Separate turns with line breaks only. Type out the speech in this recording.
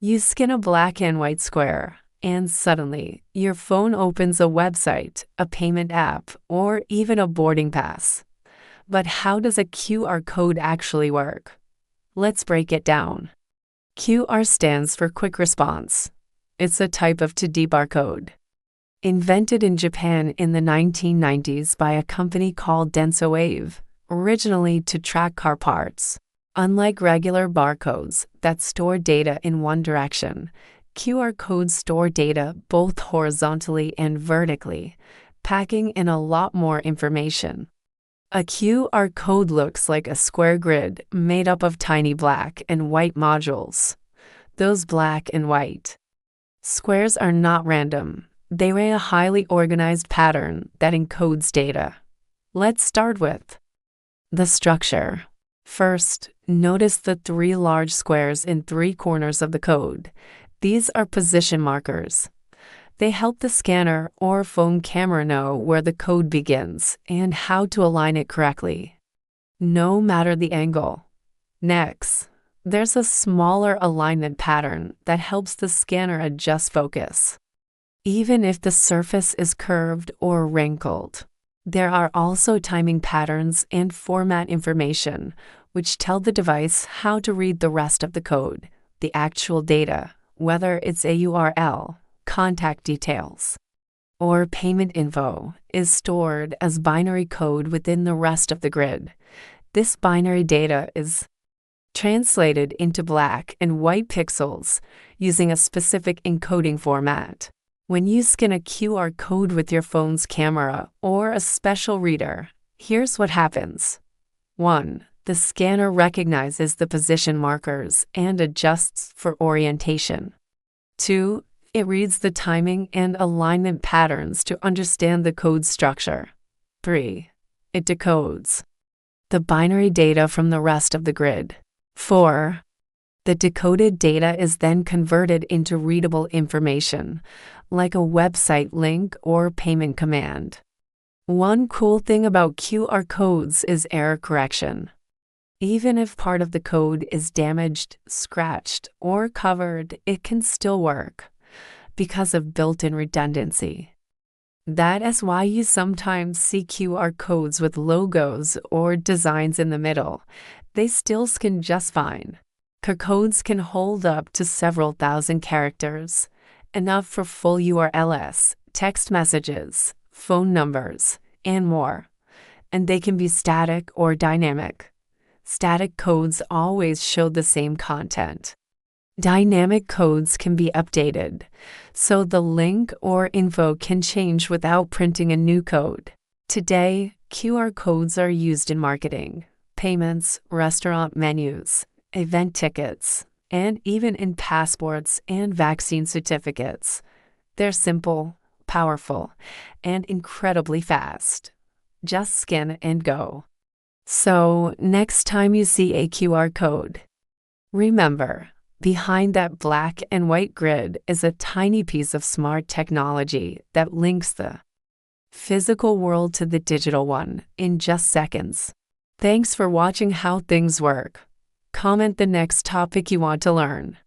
You scan a black and white square, and suddenly, your phone opens a website, a payment app, or even a boarding pass. But how does a QR code actually work? Let's break it down. QR stands for Quick Response. It's a type of to-D barcode. Invented in Japan in the 1990s by a company called DensoWave, originally to track car parts. Unlike regular barcodes that store data in one direction, QR codes store data both horizontally and vertically, packing in a lot more information. A QR code looks like a square grid made up of tiny black and white modules. Those black and white squares are not random. They array a highly organized pattern that encodes data. Let's start with the structure. First, notice the three large squares in three corners of the code. These are position markers. They help the scanner or phone camera know where the code begins and how to align it correctly, no matter the angle. Next, there's a smaller alignment pattern that helps the scanner adjust focus, even if the surface is curved or wrinkled. There are also timing patterns and format information, which tell the device how to read the rest of the code, the actual data, whether it's a URL, contact details, or payment info, is stored as binary code within the rest of the grid. This binary data is translated into black and white pixels using a specific encoding format. When you scan a QR code with your phone's camera or a special reader, here's what happens. 1. The scanner recognizes the position markers and adjusts for orientation. 2. It reads the timing and alignment patterns to understand the code structure. 3. It decodes the binary data from the rest of the grid. 4. The decoded data is then converted into readable information, like a website link or payment command. One cool thing about QR codes is error correction. Even if part of the code is damaged, scratched, or covered, it can still work because of built-in redundancy. That is why you sometimes see QR codes with logos or designs in the middle. They still scan just fine. Codes can hold up to several thousand characters, enough for full URLs, text messages, phone numbers, and more. And they can be static or dynamic. Static codes always show the same content. Dynamic codes can be updated, so the link or info can change without printing a new code. Today, QR codes are used in marketing, payments, restaurant menus, event tickets, and even in passports and vaccine certificates. They're simple, powerful, and incredibly fast. Just scan and go. So, next time you see a QR code, remember, behind that black and white grid is a tiny piece of smart technology that links the physical world to the digital one in just seconds. Thanks for watching How Things Work. Comment the next topic you want to learn.